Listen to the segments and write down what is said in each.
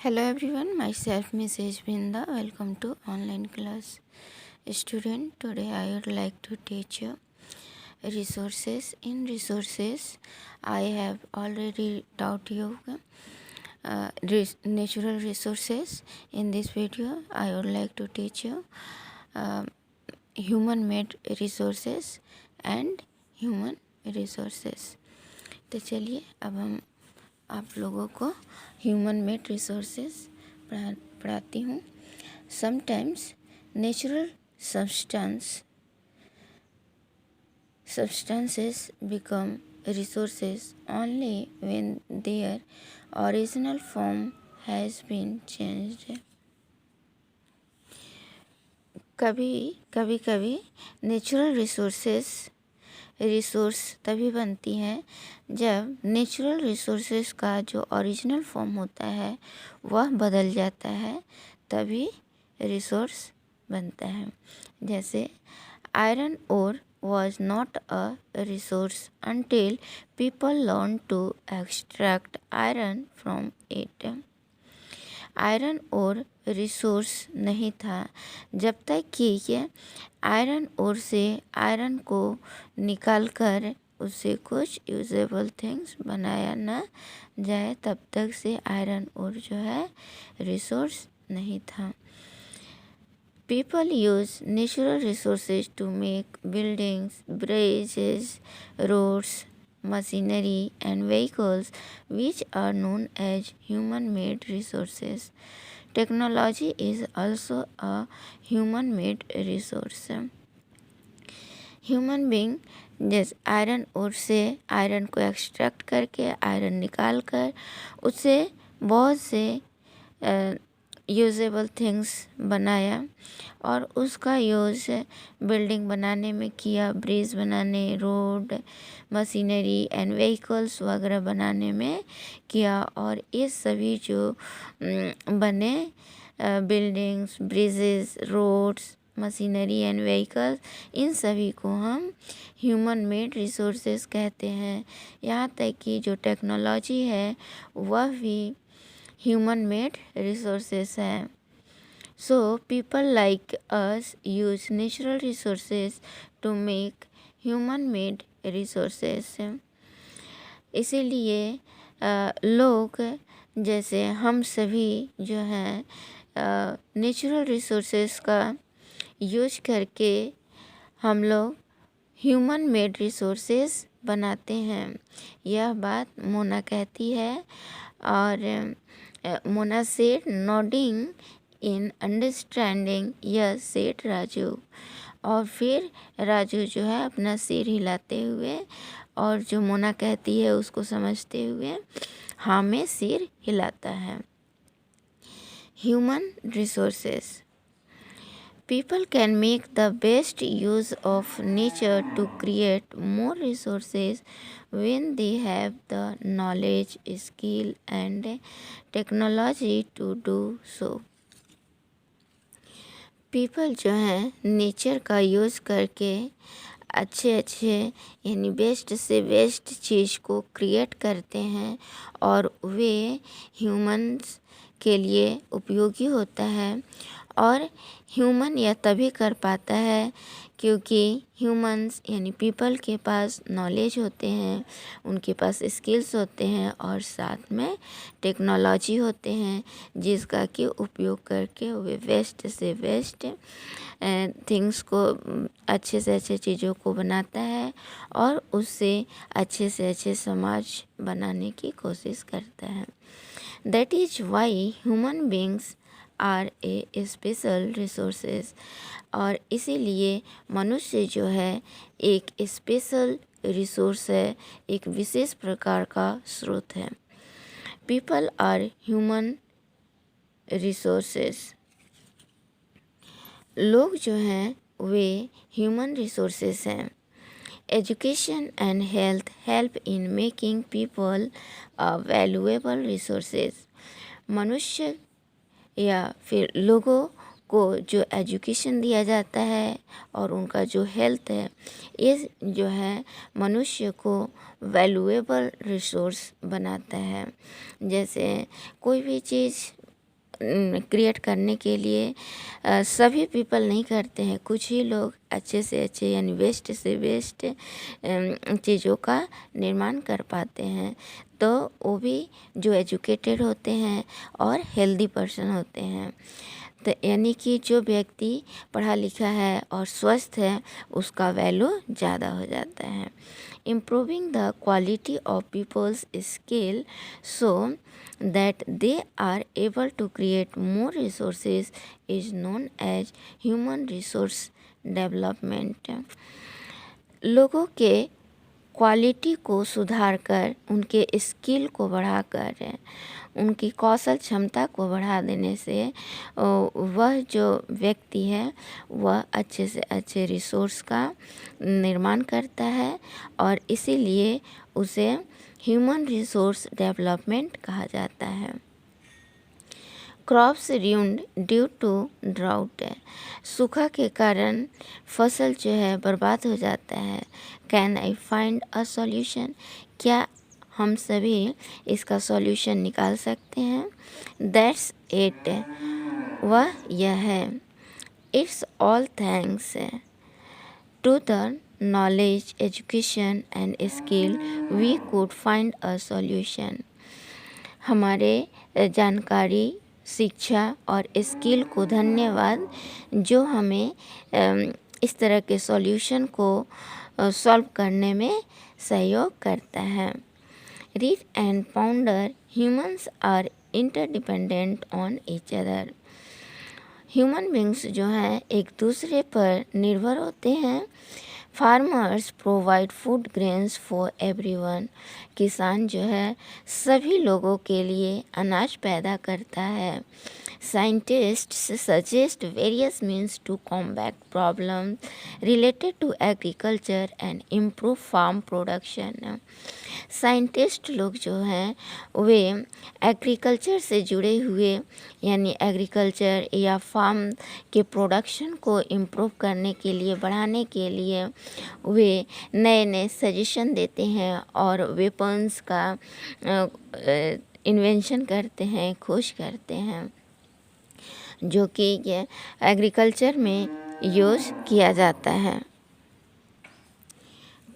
Hello everyone, myself Mrs. Binda. Welcome to online class. Student, today I would like to teach you resources. In resources, I have already taught you natural resources. In this video, I would like to teach you human-made resources and human resources. तो चलिए अब हम आप लोगों को human made resources पढ़ाती हूँ. Sometimes natural substances become resources only when their original form has been changed. कभी नेचुरल रिसोर्स तभी बनती हैं जब नेचुरल रिसोर्सेज का जो ओरिजिनल फॉर्म होता है वह बदल जाता है, तभी रिसोर्स बनता है. जैसे iron ore was not a resource until people learned to extract iron from it. Iron और रिसोर्स नहीं था जब तक कि ये आयरन और से आयरन को निकालकर उससे कुछ यूजेबल थिंग्स बनाया ना जाए, तब तक से आयरन और जो है रिसोर्स नहीं था. People use natural resources to make buildings, bridges, roads, machinery and vehicles, which are known as human-made resources. Technology is also a human-made resource. Human being जैसे आयरन ओर से आयरन को एक्सट्रैक्ट करके iron निकाल कर उससे बहुत से यूजेबल थिंग्स बनाया और उसका यूज़ बिल्डिंग बनाने में किया, ब्रिज बनाने, रोड, मशीनरी एंड व्हीकल्स वगैरह बनाने में किया. और ये सभी जो बने buildings, bridges, roads, machinery and vehicles, इन सभी को हम ह्यूमन मेड रिसोर्सेज कहते हैं. यहाँ तक कि जो टेक्नोलॉजी है वह भी human made resources हैं. So people like us use natural resources to make human made resources. इसीलिए लोग जैसे हम सभी जो हैं नेचुरल रिसोर्सेज का यूज करके हम लोग ह्यूमन मेड रिसोर्सेज बनाते हैं. यह बात मोना कहती है और Mona said nodding in understanding, yes said Raju. और फिर राजू जो है अपना सिर हिलाते हुए और जो मोना कहती है उसको समझते हुए हाँ में सिर हिलाता है. Human resources. People can make the best use of nature to create more resources when they have the knowledge, skill and technology to do so. People जो हैं नेचर का यूज़ करके अच्छे यानी बेस्ट से बेस्ट चीज़ को क्रिएट करते हैं और वे ह्यूमंस के लिए उपयोगी होता है. और ह्यूमन यह तभी कर पाता है क्योंकि ह्यूमंस यानी पीपल के पास नॉलेज होते हैं, उनके पास स्किल्स होते हैं और साथ में टेक्नोलॉजी होते हैं जिसका कि उपयोग करके वे बेस्ट से बेस्ट थिंग्स को अच्छे से अच्छे चीज़ों को बनाता है और उससे अच्छे से अच्छे समाज बनाने की कोशिश करता है. That is why human beings are a special resources. और इसीलिए मनुष्य जो है एक स्पेशल रिसोर्स है, एक विशेष प्रकार का स्रोत है. People are human resources. लोग जो हैं वे ह्यूमन रिसोर्सेज हैं. Education and health help in making people valuable resources. मनुष्य या फिर लोगों को जो एजुकेशन दिया जाता है और उनका जो हेल्थ है, ये जो है मनुष्य को वैल्यूएबल रिसोर्स बनाता है. जैसे कोई भी चीज़ क्रिएट करने के लिए सभी पीपल नहीं करते हैं, कुछ ही लोग अच्छे से अच्छे यानी बेस्ट से बेस्ट चीज़ों का निर्माण कर पाते हैं। तो वो भी जो एजुकेटेड होते हैं और हेल्दी पर्सन होते हैं। तो यानी कि जो व्यक्ति पढ़ा लिखा है और स्वस्थ है उसका वैल्यू ज़्यादा हो जाता है। Improving the quality of people's skill so that they are able to create more resources is known as human resource development। लोगों के क्वालिटी को सुधार कर, उनके स्किल को बढ़ाकर, उनकी कौशल क्षमता को बढ़ा देने से वह जो व्यक्ति है वह अच्छे से अच्छे रिसोर्स का निर्माण करता है और इसीलिए उसे ह्यूमन रिसोर्स डेवलपमेंट कहा जाता है। Crops ruined due to drought, सूखा के कारण फसल जो है बर्बाद हो जाता है। Can I find a solution, क्या हम सभी इसका सॉल्यूशन निकाल सकते हैं? दैट्स इट, वह यह है। It's all thanks to the knowledge, education and skill we could find a solution। हमारे जानकारी, शिक्षा और स्किल को धन्यवाद जो हमें इस तरह के सॉल्यूशन को सॉल्व करने में सहयोग करता है। Read and ponder, humans are interdependent on each other. Human beings जो हैं एक दूसरे पर निर्भर होते हैं। Farmers provide food grains for everyone, किसान जो है सभी लोगों के लिए अनाज पैदा करता है। Scientists suggest various means to combat problems related to agriculture and improve farm production. Scientist लोग जो हैं वे एग्रीकल्चर से जुड़े हुए यानी एग्रीकल्चर या फार्म के प्रोडक्शन को इम्प्रूव करने के लिए, बढ़ाने के लिए वे नए नए सजेशन देते हैं और वेपन्स का इन्वेंशन करते हैं, खोज करते हैं जो कि ये एग्रीकल्चर में यूज़ किया जाता है।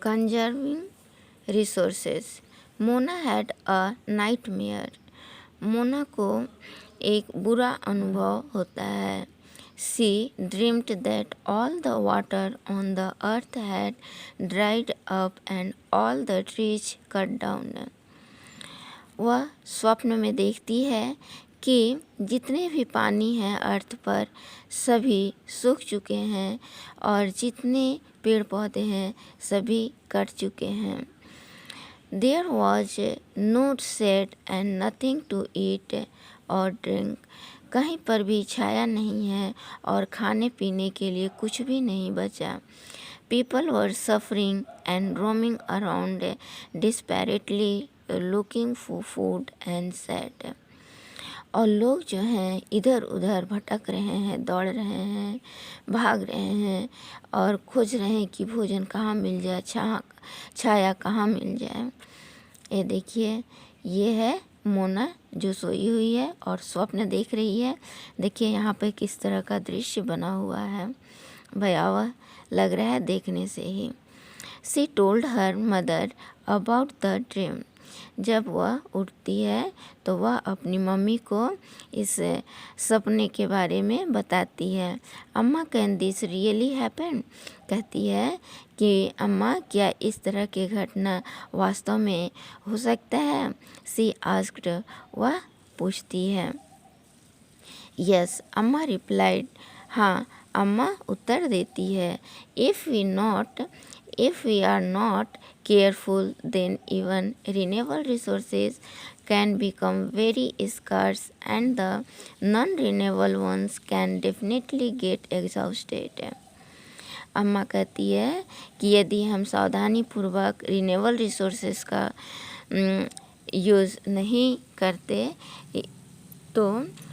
Conserving resources, Mona had a nightmare, Mona को एक बुरा अनुभव होता है। She dreamed that all the water on the earth had dried up and all the trees cut down. वह स्वप्न में देखती है कि जितने भी पानी हैं अर्थ पर सभी सूख चुके हैं और जितने पेड़ पौधे हैं सभी कट चुके हैं। There was no shade and nothing to eat or drink, कहीं पर भी छाया नहीं है और खाने पीने के लिए कुछ भी नहीं बचा। People were suffering and roaming around desperately looking for food and sad। और लोग जो हैं इधर उधर भटक रहे हैं, दौड़ रहे हैं, भाग रहे हैं और खोज रहे हैं कि भोजन कहाँ मिल जाए, छाया कहाँ मिल जाए। ये देखिए, ये है मोना जो सोई हुई है और स्वप्न देख रही है। देखिए यहाँ पे किस तरह का दृश्य बना हुआ है, भयावह लग रहा है देखने से ही। She told her mother about the dream, जब वह उठती है तो वह अपनी मम्मी को इस सपने के बारे में बताती है। अम्मा कैन दिस रियली हैपन, कहती है कि अम्मा क्या इस तरह की घटना वास्तव में हो सकता है। सी आस्क्ड, वह पूछती है। यस, अम्मा रिप्लाइड, हाँ अम्मा उत्तर देती है। If we are not careful, then even renewable resources can become very scarce and the non-renewable ones can definitely get exhausted। अम्मा कहती है कि यदि हम सावधानी पूर्वक रिन्यूएबल रिसोर्सेज का यूज़ नहीं करते तो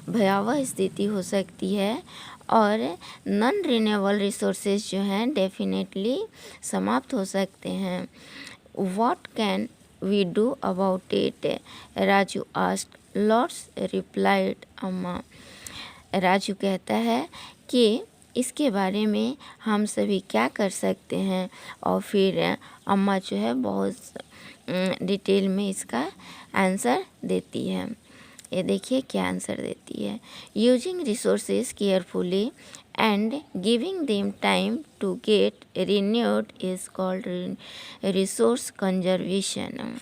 भयावह स्थिति हो सकती है और नॉन रिन्यूएबल रिसोर्सेज जो हैं डेफिनेटली समाप्त हो सकते हैं। What can we do about it, Raju asked lots replied Amma. Raju कहता है कि इसके बारे में हम सभी क्या कर सकते हैं, और फिर अम्मा जो है बहुत डिटेल में इसका आंसर देती है। ये देखिए क्या आंसर देती है। Using resources carefully and giving them time to get renewed is called resource conservation.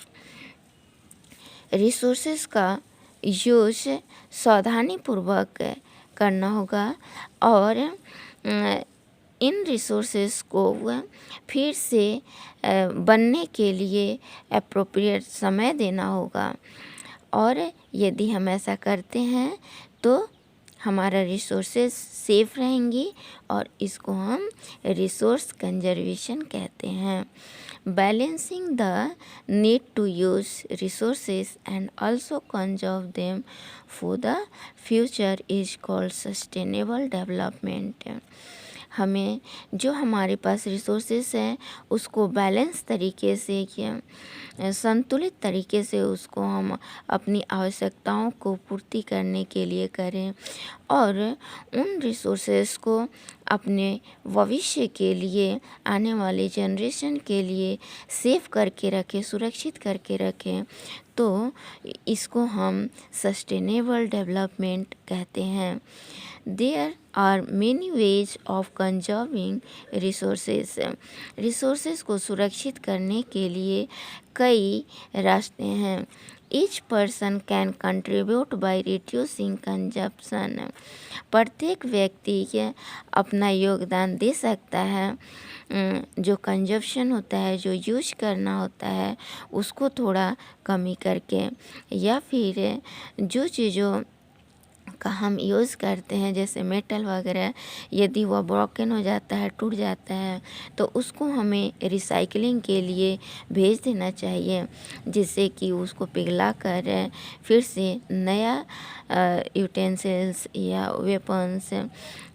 Resources का यूज सावधानीपूर्वक करना होगा और इन रिसोर्सेज को फिर से बनने के लिए अप्रोप्रिएट समय देना होगा, और यदि हम ऐसा करते हैं तो हमारा रिसोर्सेज सेफ रहेंगी, और इसको हम रिसोर्स कंजर्वेशन कहते हैं। Balancing the need to use resources and also conserve them for the future is called sustainable development। हमें जो हमारे पास रिसोर्सेस हैं उसको बैलेंस तरीके से संतुलित तरीके से उसको हम अपनी आवश्यकताओं को पूर्ति करने के लिए करें, और उन रिसोर्सेस को अपने भविष्य के लिए, आने वाले जनरेशन के लिए सेव करके रखें, सुरक्षित करके रखें, तो इसको हम सस्टेनेबल डेवलपमेंट कहते हैं। There are many ways of conserving resources. Resources को सुरक्षित करने के लिए कई रास्ते हैं। Each person can contribute by reducing consumption. प्रत्येक व्यक्ति अपना योगदान दे सकता है, जो कंजप्शन होता है, जो यूज करना होता है, उसको थोड़ा कमी करके, या फिर जो चीज़ों का हम यूज़ करते हैं जैसे मेटल वगैरह, यदि वह ब्रोकन हो जाता है, टूट जाता है, तो उसको हमें रिसाइकलिंग के लिए भेज देना चाहिए, जिससे कि उसको पिघला कर फिर से नया यूटेंसिल्स या वेपन्स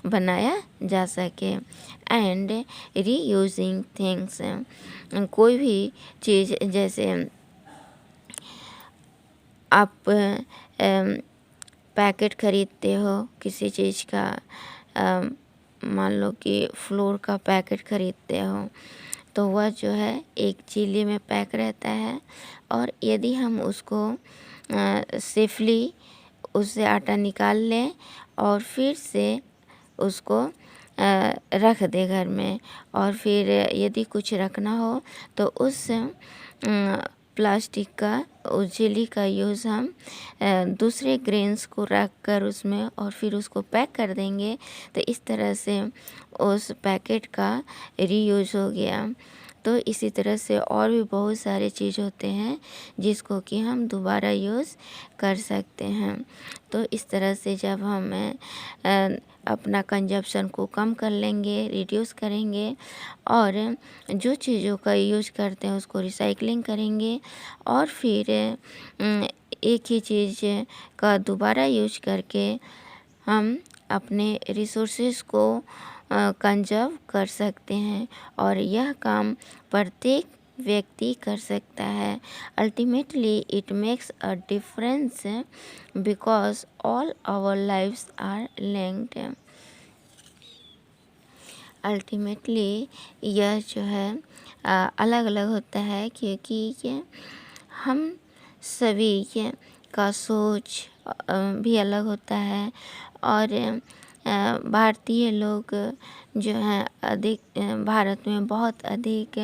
बनाया जा सके। एंड रीयूजिंग थिंग्स, कोई भी चीज़ जैसे आप पैकेट ख़रीदते हो किसी चीज़ का, मान लो कि फ्लोर का पैकेट ख़रीदते हो, तो वह जो है एक चीले में पैक रहता है, और यदि हम उसको सेफली उससे आटा निकाल लें और फिर से उसको रख दे घर में, और फिर यदि कुछ रखना हो तो उस प्लास्टिक का, उस जेली का यूज़ हम दूसरे ग्रेन्स को रख कर उसमें और फिर उसको पैक कर देंगे, तो इस तरह से उस पैकेट का रीयूज़ हो गया। तो इसी तरह से और भी बहुत सारे चीज़ होते हैं जिसको कि हम दोबारा यूज़ कर सकते हैं। तो इस तरह से जब हम अपना कंजप्शन को कम कर लेंगे, रिड्यूस करेंगे, और जो चीज़ों का यूज करते हैं उसको रिसाइकलिंग करेंगे, और फिर एक ही चीज़ का दोबारा यूज करके हम अपने रिसोर्सेज को कंजर्व कर सकते हैं, और यह काम प्रत्येक व्यक्ति कर सकता है। Ultimately it makes a difference because all our lives are linked. Ultimately यह जो है अलग अलग होता है, क्योंकि हम सभी का सोच भी अलग होता है, और भारतीय लोग जो हैं अधिक, भारत में बहुत अधिक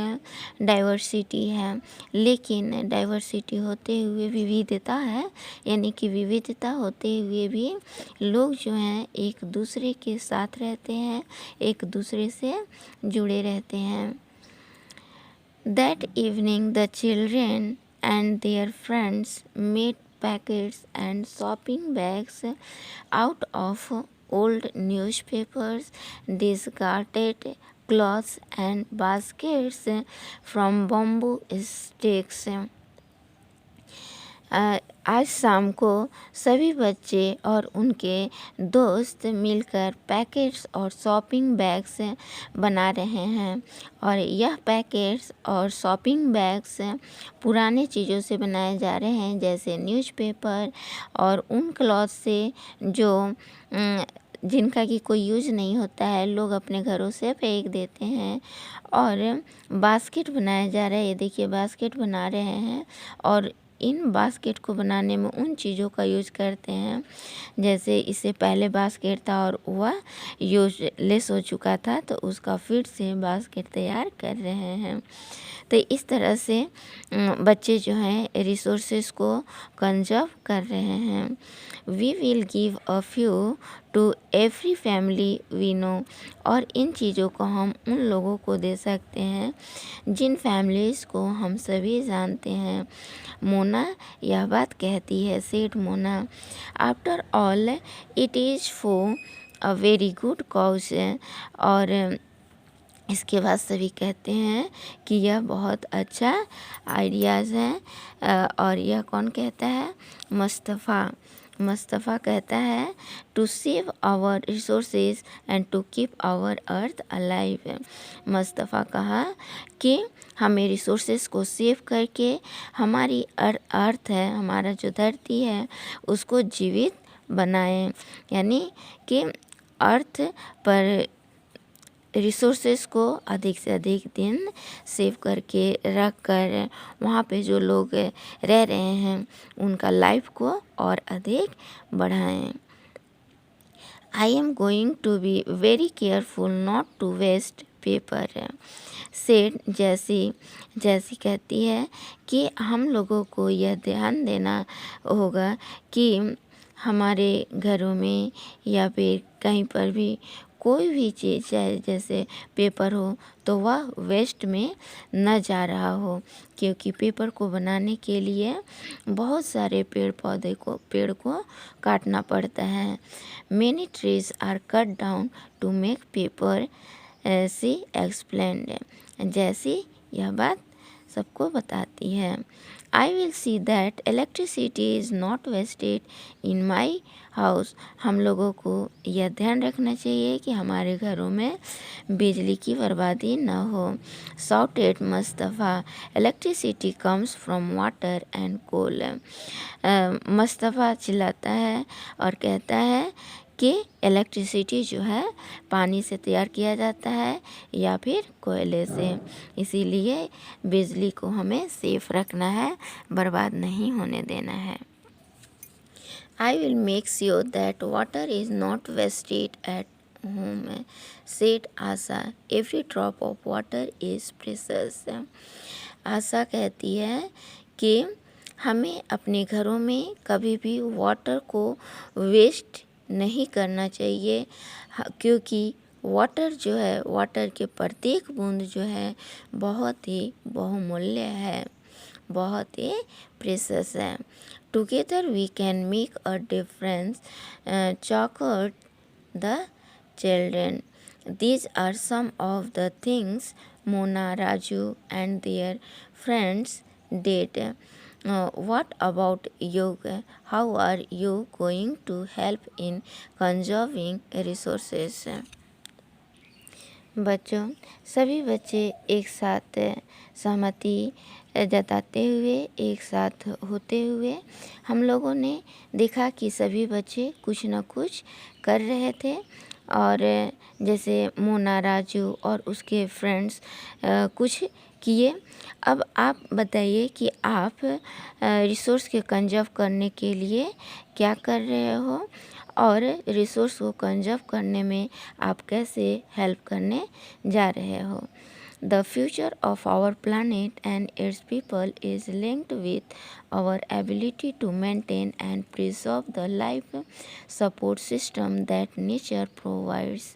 डाइवर्सिटी है, लेकिन डाइवर्सिटी होते हुए विविधता है, यानी कि विविधता होते हुए भी लोग जो हैं एक दूसरे के साथ रहते हैं, एक दूसरे से जुड़े रहते हैं। That evening the children and their friends made packets and shopping bags out of old newspapers, discarded cloths and baskets from bamboo sticks। आज शाम को सभी बच्चे और उनके दोस्त मिलकर पैकेट्स और शॉपिंग बैग्स बना रहे हैं और यह पैकेट्स और शॉपिंग बैग्स पुराने चीज़ों से बनाए जा रहे हैं, जैसे न्यूज़पेपर और उन क्लॉथ से जो जिनका कि कोई यूज़ नहीं होता है, लोग अपने घरों से फेंक देते हैं। और बास्केट बनाया जा रहा है, ये देखिए बास्केट बना रहे हैं और इन बास्केट को बनाने में उन चीज़ों का यूज़ करते हैं, जैसे इससे पहले बास्केट था और वह यूजलेस हो चुका था, तो उसका फिर से बास्केट तैयार कर रहे हैं। तो इस तरह से बच्चे जो हैं रिसोर्सेस को कंजर्व कर रहे हैं। We will give a few to every family we know, और इन चीज़ों को हम उन लोगों को दे सकते हैं जिन फैमिलीज़ को हम सभी जानते हैं। मोना यह बात कहती है, said Mona, after all it is for a very good cause. और इसके बाद सभी कहते हैं कि यह बहुत अच्छा आइडियाज़ है। और यह कौन कहता है? मुस्तफ़ा कहता है to save our resources and to keep our earth alive. Mustafa कहा कि हमें रिसोर्सेज को सेव करके हमारी अर्थ है, हमारा जो धरती है, उसको जीवित बनाएं। यानी कि अर्थ पर रिसोर्सेस को अधिक से अधिक दिन सेव करके रख कर वहाँ पे जो लोग रह रहे हैं उनका लाइफ को और अधिक बढ़ाएं। I am going to be very careful not to waste paper, said Jessy कहती है कि हम लोगों को यह ध्यान देना होगा कि हमारे घरों में या फिर कहीं पर भी कोई भी चीज़ चाहे जैसे पेपर हो तो वह वेस्ट में न जा रहा हो, क्योंकि पेपर को बनाने के लिए बहुत सारे पेड़ को काटना पड़ता है। Many trees are cut down to make paper, she explained. Jessy यह बात सबको बताती है। I will see that electricity is not wasted in my house. हम लोगों को यह ध्यान रखना चाहिए कि हमारे घरों में बिजली की बर्बादी न हो। Shouted Mustafa, electricity comes from water and coal. Mustafa चिल्लाता है और कहता है कि इलेक्ट्रिसिटी जो है पानी से तैयार किया जाता है या फिर कोयले से, इसीलिए बिजली को हमें सेफ रखना है, बर्बाद नहीं होने देना है। I will make sure that water is not wasted at home, said Asa. Every drop of water is precious. आशा कहती है कि हमें अपने घरों में कभी भी वाटर को वेस्ट नहीं करना चाहिए, क्योंकि वाटर जो है, वाटर के प्रत्येक बूंद जो है बहुत ही बहुमूल्य है, बहुत ही प्रेशियस है। Together we can make a difference, chorused the children. These are some of the things Mona, Raju and their friends did. What about you? How are you going to help in conserving resources? बच्चों, सभी बच्चे एक साथ सहमति जताते हुए, एक साथ होते हुए हम लोगों ने देखा कि सभी बच्चे कुछ न कुछ कर रहे थे। और जैसे मोना, राजू और उसके फ्रेंड्स कुछ किए। अब आप बताइए कि आप रिसोर्स के कंजर्व करने के लिए क्या कर रहे हो और रिसोर्स को कंजर्व करने में आप कैसे हेल्प करने जा रहे हो। The future of our planet and its people is linked with our ability to maintain and preserve the life support system that nature provides.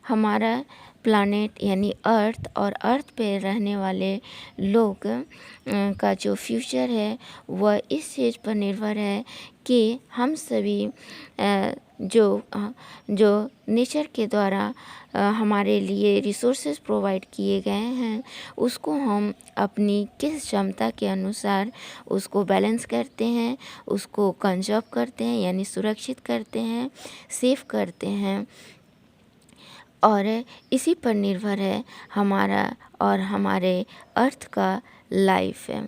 हमारा प्लानेट यानी अर्थ और अर्थ पे रहने वाले लोग का जो फ्यूचर है वह इस चीज़ पर निर्भर है कि हम सभी जो नेचर के द्वारा हमारे लिए रिसोर्सेज प्रोवाइड किए गए हैं उसको हम अपनी किस क्षमता के अनुसार उसको बैलेंस करते हैं, उसको कंजर्व करते हैं यानी सुरक्षित करते हैं, सेव करते हैं, और इसी पर निर्भर है हमारा और हमारे अर्थ का लाइफ है।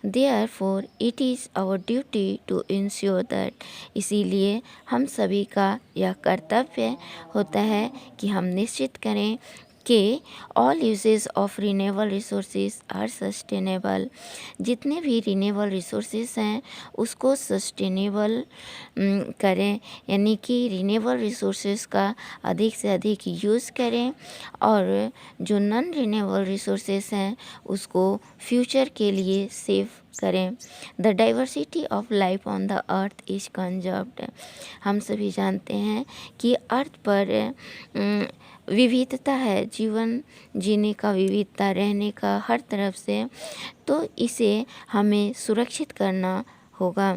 Therefore, it is our duty to ensure that, इसीलिए हम सभी का यह कर्तव्य होता है कि हम निश्चित करें कि all uses of renewable resources are sustainable, जितने भी रिन्यूएबल रिसोर्सेज हैं उसको सस्टेनेबल करें, यानी कि रिन्यूएबल रिसोर्सेज का अधिक से अधिक यूज़ करें, और जो नॉन रिन्यूएबल रिसोर्सेज हैं उसको फ्यूचर के लिए सेव करें। The diversity of life on the earth is conserved, हम सभी जानते हैं कि अर्थ पर विविधता है, जीवन जीने का विविधता, रहने का हर तरफ से, तो इसे हमें सुरक्षित करना होगा।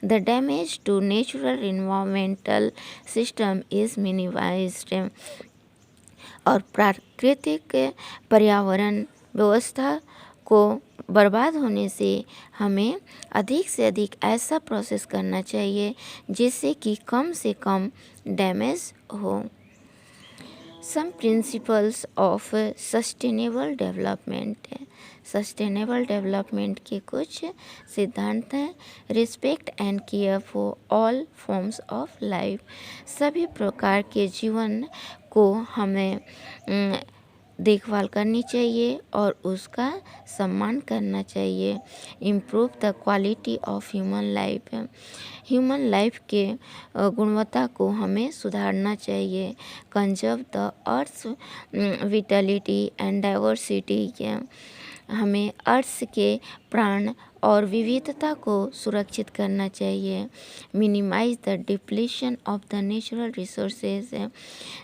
The damage to natural environmental system is minimized, और प्राकृतिक पर्यावरण व्यवस्था को बर्बाद होने से हमें अधिक से अधिक ऐसा प्रोसेस करना चाहिए जिससे कि कम से कम डैमेज हो। Some principles of sustainable development, sustainable development के कुछ सिद्धांत हैं। Respect and care for all forms of life, सभी प्रकार के जीवन को हमें देखभाल करनी चाहिए और उसका सम्मान करना चाहिए। Improve the quality of human life, human life के गुणवत्ता को हमें सुधारना चाहिए। Conserve the earth vitality and diversity, हमें अर्थ के प्राण और विविधता को सुरक्षित करना चाहिए। Minimize the depletion of the natural resources,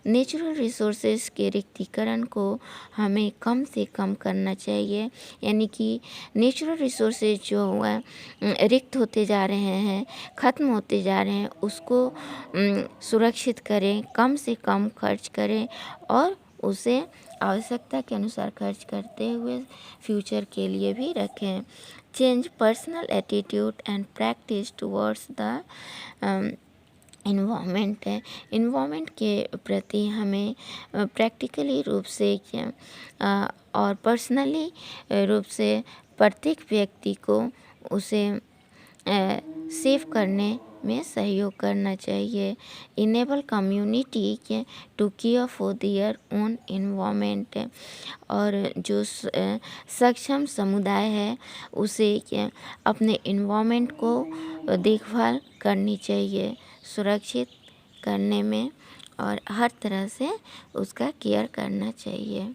natural resources के रिक्तीकरण को हमें कम से कम करना चाहिए, यानी कि नेचुरल रिसोर्सेज जो है रिक्त होते जा रहे हैं, ख़त्म होते जा रहे हैं, उसको सुरक्षित करें, कम से कम खर्च करें और उसे आवश्यकता के अनुसार खर्च करते हुए फ्यूचर के लिए भी रखें। Change personal attitude and practice towards the environment है, इन्वामेंट के प्रति हमें प्रैक्टिकली रूप से और पर्सनली रूप से प्रत्येक व्यक्ति को उसे सेव करने में सहयोग करना चाहिए। Enable community to care for their own environment, और जो सक्षम समुदाय है उसे अपने इन्वायरमेंट को देखभाल करनी चाहिए, सुरक्षित करने में और हर तरह से उसका केयर करना चाहिए।